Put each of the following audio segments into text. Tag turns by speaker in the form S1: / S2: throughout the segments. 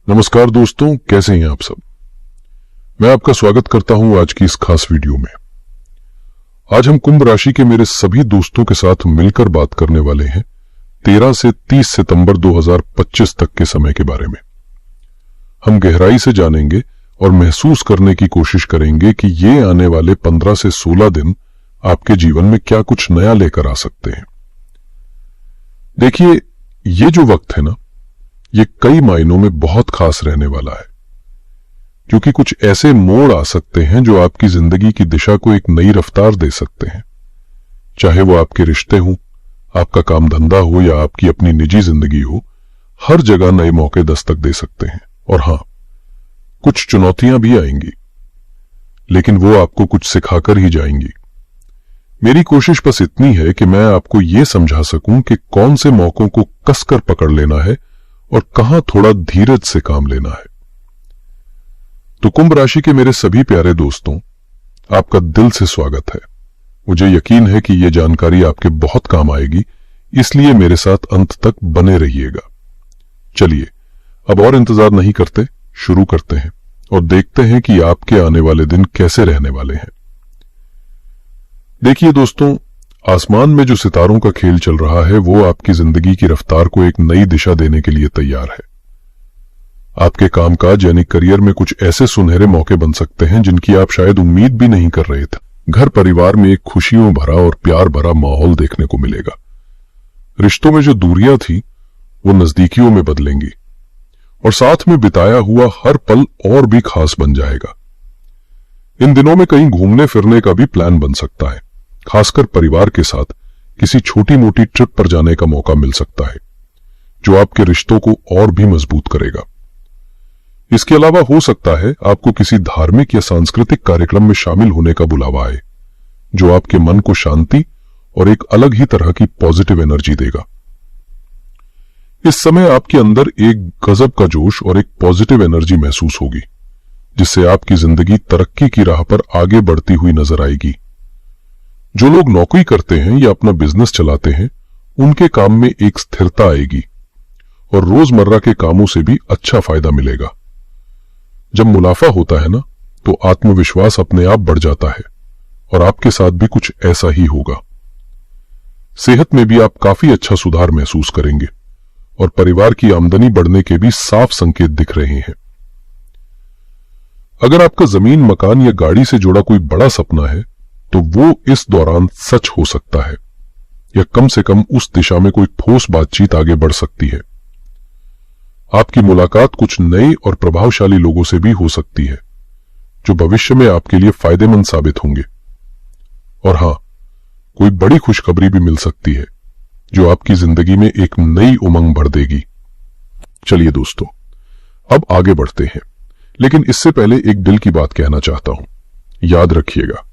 S1: नमस्कार दोस्तों, कैसे हैं आप सब। मैं आपका स्वागत करता हूं आज की इस खास वीडियो में। आज हम कुंभ राशि के मेरे सभी दोस्तों के साथ मिलकर बात करने वाले हैं 13 से 30 सितंबर 2025 तक के समय के बारे में। हम गहराई से जानेंगे और महसूस करने की कोशिश करेंगे कि ये आने वाले 15 से 16 दिन आपके जीवन में क्या कुछ नया लेकर आ सकते हैं। देखिए, ये जो वक्त है ना, ये कई मायनों में बहुत खास रहने वाला है, क्योंकि कुछ ऐसे मोड़ आ सकते हैं जो आपकी जिंदगी की दिशा को एक नई रफ्तार दे सकते हैं। चाहे वो आपके रिश्ते हों, आपका काम धंधा हो या आपकी अपनी निजी जिंदगी हो, हर जगह नए मौके दस्तक दे सकते हैं। और हां, कुछ चुनौतियां भी आएंगी, लेकिन वो आपको कुछ सिखाकर ही जाएंगी। मेरी कोशिश बस इतनी है कि मैं आपको ये समझा सकूं कि कौन से मौकों को कसकर पकड़ लेना है और कहां थोड़ा धीरज से काम लेना है। तो कुंभ राशि के मेरे सभी प्यारे दोस्तों, आपका दिल से स्वागत है। मुझे यकीन है कि यह जानकारी आपके बहुत काम आएगी, इसलिए मेरे साथ अंत तक बने रहिएगा। चलिए, अब और इंतजार नहीं करते, शुरू करते हैं और देखते हैं कि आपके आने वाले दिन कैसे रहने वाले हैं। देखिए दोस्तों, आसमान में जो सितारों का खेल चल रहा है वो आपकी जिंदगी की रफ्तार को एक नई दिशा देने के लिए तैयार है। आपके कामकाज यानी करियर में कुछ ऐसे सुनहरे मौके बन सकते हैं जिनकी आप शायद उम्मीद भी नहीं कर रहे थे। घर परिवार में एक खुशियों भरा और प्यार भरा माहौल देखने को मिलेगा। रिश्तों में जो दूरियां थी वो नजदीकियों में बदलेंगी और साथ में बिताया हुआ हर पल और भी खास बन जाएगा। इन दिनों में कहीं घूमने फिरने का भी प्लान बन सकता है। खासकर परिवार के साथ किसी छोटी मोटी ट्रिप पर जाने का मौका मिल सकता है, जो आपके रिश्तों को और भी मजबूत करेगा। इसके अलावा हो सकता है आपको किसी धार्मिक या सांस्कृतिक कार्यक्रम में शामिल होने का बुलावा आए, जो आपके मन को शांति और एक अलग ही तरह की पॉजिटिव एनर्जी देगा। इस समय आपके अंदर एक गजब का जोश और एक पॉजिटिव एनर्जी महसूस होगी, जिससे आपकी जिंदगी तरक्की की राह पर आगे बढ़ती हुई नजर आएगी। जो लोग नौकरी करते हैं या अपना बिजनेस चलाते हैं, उनके काम में एक स्थिरता आएगी और रोजमर्रा के कामों से भी अच्छा फायदा मिलेगा। जब मुनाफा होता है ना, तो आत्मविश्वास अपने आप बढ़ जाता है और आपके साथ भी कुछ ऐसा ही होगा। सेहत में भी आप काफी अच्छा सुधार महसूस करेंगे और परिवार की आमदनी बढ़ने के भी साफ संकेत दिख रहे हैं। अगर आपका जमीन, मकान या गाड़ी से जुड़ा कोई बड़ा सपना है, तो वो इस दौरान सच हो सकता है, या कम से कम उस दिशा में कोई ठोस बातचीत आगे बढ़ सकती है। आपकी मुलाकात कुछ नए और प्रभावशाली लोगों से भी हो सकती है, जो भविष्य में आपके लिए फायदेमंद साबित होंगे। और हां, कोई बड़ी खुशखबरी भी मिल सकती है, जो आपकी जिंदगी में एक नई उमंग भर देगी। चलिए दोस्तों, अब आगे बढ़ते हैं, लेकिन इससे पहले एक दिल की बात कहना चाहता हूं। याद रखिएगा,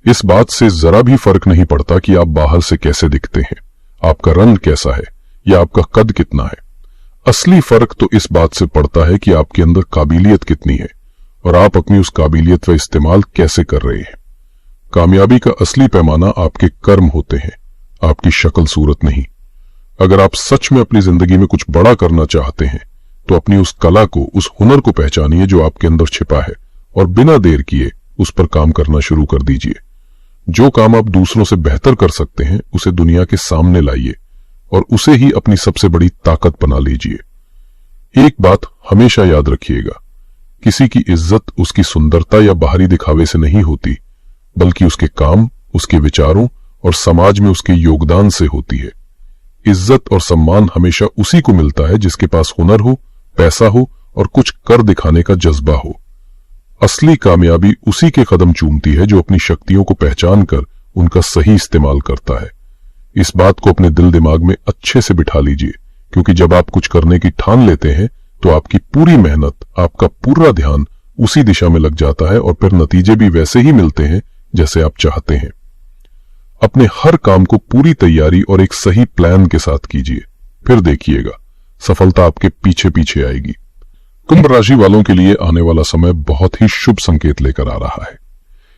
S1: इस बात से जरा भी फर्क नहीं पड़ता कि आप बाहर से कैसे दिखते हैं, आपका रंग कैसा है या आपका कद कितना है। असली फर्क तो इस बात से पड़ता है कि आपके अंदर काबिलियत कितनी है और आप अपनी उस काबिलियत का इस्तेमाल कैसे कर रहे हैं। कामयाबी का असली पैमाना आपके कर्म होते हैं, आपकी शक्ल सूरत नहीं। अगर आप सच में अपनी जिंदगी में कुछ बड़ा करना चाहते हैं, तो अपनी उस कला को, उस हुनर को पहचानिए जो आपके अंदर छिपा है और बिना देर किए उस पर काम करना शुरू कर दीजिए। जो काम आप दूसरों से बेहतर कर सकते हैं, उसे दुनिया के सामने लाइए और उसे ही अपनी सबसे बड़ी ताकत बना लीजिए। एक बात हमेशा याद रखिएगा, किसी की इज्जत उसकी सुंदरता या बाहरी दिखावे से नहीं होती, बल्कि उसके काम, उसके विचारों और समाज में उसके योगदान से होती है। इज्जत और सम्मान हमेशा उसी को मिलता है जिसके पास हुनर हो, पैसा हो और कुछ कर दिखाने का जज्बा हो। असली कामयाबी उसी के कदम चूमती है जो अपनी शक्तियों को पहचान कर उनका सही इस्तेमाल करता है। इस बात को अपने दिल दिमाग में अच्छे से बिठा लीजिए, क्योंकि जब आप कुछ करने की ठान लेते हैं, तो आपकी पूरी मेहनत, आपका पूरा ध्यान उसी दिशा में लग जाता है और फिर नतीजे भी वैसे ही मिलते हैं जैसे आप चाहते हैं। अपने हर काम को पूरी तैयारी और एक सही प्लान के साथ कीजिए, फिर देखिएगा सफलता आपके पीछे पीछे आएगी। कुंभ राशि वालों के लिए आने वाला समय बहुत ही शुभ संकेत लेकर आ रहा है।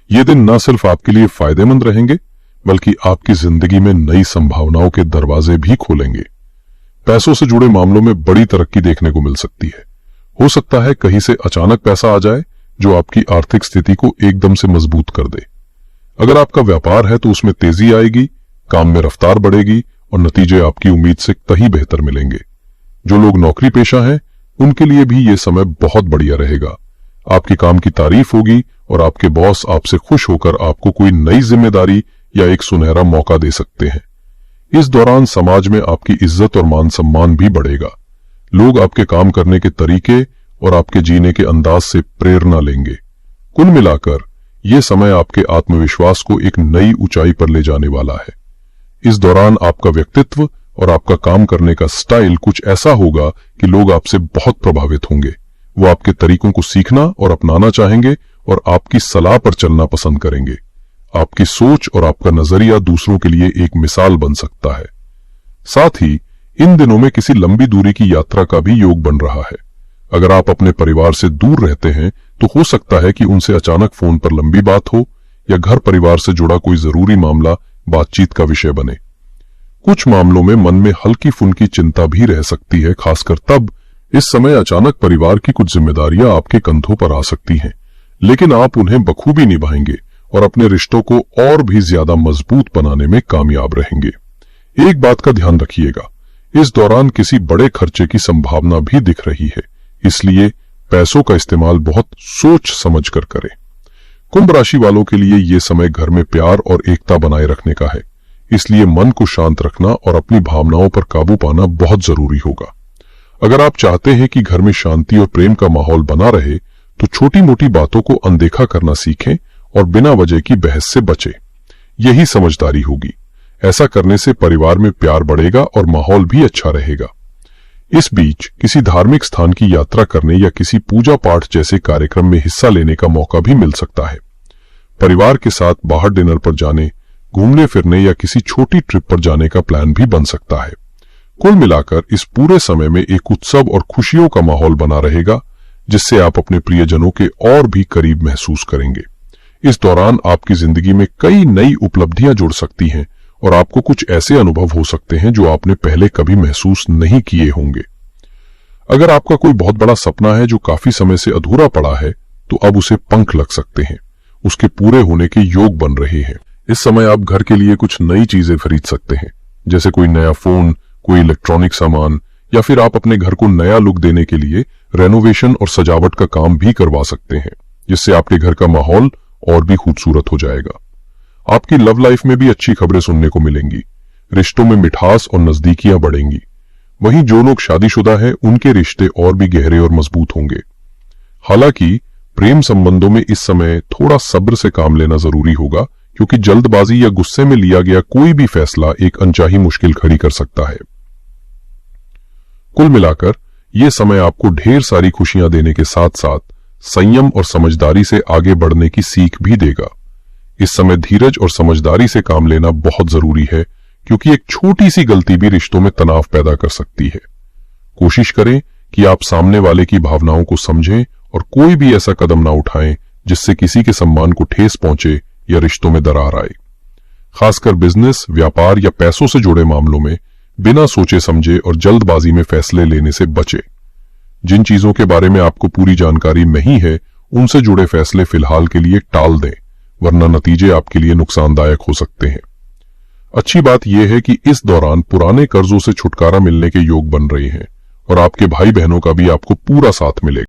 S1: ये दिन न सिर्फ आपके लिए फायदेमंद रहेंगे, बल्कि आपकी जिंदगी में नई संभावनाओं के दरवाजे भी खोलेंगे। पैसों से जुड़े मामलों में बड़ी तरक्की देखने को मिल सकती है हो सकता है कहीं से अचानक पैसा आ जाए जो आपकी आर्थिक स्थिति को एकदम से मजबूत कर दे। अगर आपका व्यापार है तो उसमें तेजी आएगी, काम में रफ्तार बढ़ेगी और नतीजे आपकी उम्मीद से कहीं बेहतर मिलेंगे। जो लोग नौकरी पेशा हैं उनके लिए भी ये समय बहुत बढ़िया रहेगा। आपके काम की तारीफ होगी और आपके बॉस आपसे खुश होकर आपको कोई नई जिम्मेदारी या एक सुनहरा मौका दे सकते हैं। इस दौरान समाज में आपकी इज्जत और मान सम्मान भी बढ़ेगा। लोग आपके काम करने के तरीके और आपके जीने के अंदाज से प्रेरणा लेंगे। कुल मिलाकर यह समय आपके आत्मविश्वास को एक नई ऊंचाई पर ले जाने वाला है। इस दौरान आपका व्यक्तित्व और आपका काम करने का स्टाइल कुछ ऐसा होगा कि लोग आपसे बहुत प्रभावित होंगे। वो आपके तरीकों को सीखना और अपनाना चाहेंगे और आपकी सलाह पर चलना पसंद करेंगे। आपकी सोच और आपका नजरिया दूसरों के लिए एक मिसाल बन सकता है। साथ ही इन दिनों में किसी लंबी दूरी की यात्रा का भी योग बन रहा है। अगर आप अपने परिवार से दूर रहते हैं तो हो सकता है कि उनसे अचानक फोन पर लंबी बात हो या घर परिवार से जुड़ा कोई जरूरी मामला बातचीत का विषय बने। कुछ मामलों में मन में हल्की फुल्की चिंता भी रह सकती है, खासकर तब। इस समय अचानक परिवार की कुछ जिम्मेदारियां आपके कंधों पर आ सकती हैं, लेकिन आप उन्हें बखूबी निभाएंगे और अपने रिश्तों को और भी ज्यादा मजबूत बनाने में कामयाब रहेंगे। एक बात का ध्यान रखिएगा, इस दौरान किसी बड़े खर्चे की संभावना भी दिख रही है, इसलिए पैसों का इस्तेमाल बहुत सोच समझ कर करें। कुंभ राशि वालों के लिए यह समय घर में प्यार और एकता बनाए रखने का है, इसलिए मन को शांत रखना और अपनी भावनाओं पर काबू पाना बहुत जरूरी होगा। अगर आप चाहते हैं कि घर में शांति और प्रेम का माहौल बना रहे तो छोटी मोटी बातों को अनदेखा करना सीखें और बिना वजह की बहस से बचें। यही समझदारी होगी। ऐसा करने से परिवार में प्यार बढ़ेगा और माहौल भी अच्छा रहेगा। इस बीच किसी धार्मिक स्थान की यात्रा करने या किसी पूजा पाठ जैसे कार्यक्रम में हिस्सा लेने का मौका भी मिल सकता है। परिवार के साथ बाहर डिनर पर जाने, घूमने फिरने या किसी छोटी ट्रिप पर जाने का प्लान भी बन सकता है। कुल मिलाकर इस पूरे समय में एक उत्सव और खुशियों का माहौल बना रहेगा, जिससे आप अपने प्रियजनों के और भी करीब महसूस करेंगे। इस दौरान आपकी जिंदगी में कई नई उपलब्धियां जुड़ सकती हैं और आपको कुछ ऐसे अनुभव हो सकते हैं जो आपने पहले कभी महसूस नहीं किए होंगे। अगर आपका कोई बहुत बड़ा सपना है जो काफी समय से अधूरा पड़ा है, तो अब उसे पंख लग सकते हैं। उसके पूरे होने के योग बन रहे हैं। इस समय आप घर के लिए कुछ नई चीजें खरीद सकते हैं, जैसे कोई नया फोन, कोई इलेक्ट्रॉनिक सामान, या फिर आप अपने घर को नया लुक देने के लिए रेनोवेशन और सजावट का काम भी करवा सकते हैं, जिससे आपके घर का माहौल और भी खूबसूरत हो जाएगा। आपकी लव लाइफ में भी अच्छी खबरें सुनने को मिलेंगी। रिश्तों में मिठास और नजदीकियां बढ़ेंगी। वहीं जो लोग शादीशुदा हैं उनके रिश्ते और भी गहरे और मजबूत होंगे। हालांकि प्रेम संबंधों में इस समय थोड़ा सब्र से काम लेना जरूरी होगा, क्योंकि जल्दबाजी या गुस्से में लिया गया कोई भी फैसला एक अनचाही मुश्किल खड़ी कर सकता है। कुल मिलाकर यह समय आपको ढेर सारी खुशियां देने के साथ साथ संयम और समझदारी से आगे बढ़ने की सीख भी देगा। इस समय धीरज और समझदारी से काम लेना बहुत जरूरी है, क्योंकि एक छोटी सी गलती भी रिश्तों में तनाव पैदा कर सकती है। कोशिश करें कि आप सामने वाले की भावनाओं को समझें और कोई भी ऐसा कदम ना उठाएं जिससे किसी के सम्मान को ठेस पहुंचे या रिश्तों में दरार आए। खासकर बिजनेस, व्यापार या पैसों से जुड़े मामलों में बिना सोचे समझे और जल्दबाजी में फैसले लेने से बचें। जिन चीजों के बारे में आपको पूरी जानकारी नहीं है, उनसे जुड़े फैसले फिलहाल के लिए टाल दें, वरना नतीजे आपके लिए नुकसानदायक हो सकते हैं। अच्छी बात यह है कि इस दौरान पुराने कर्जों से छुटकारा मिलने के योग बन रहे हैं और आपके भाई बहनों का भी आपको पूरा साथ मिलेगा।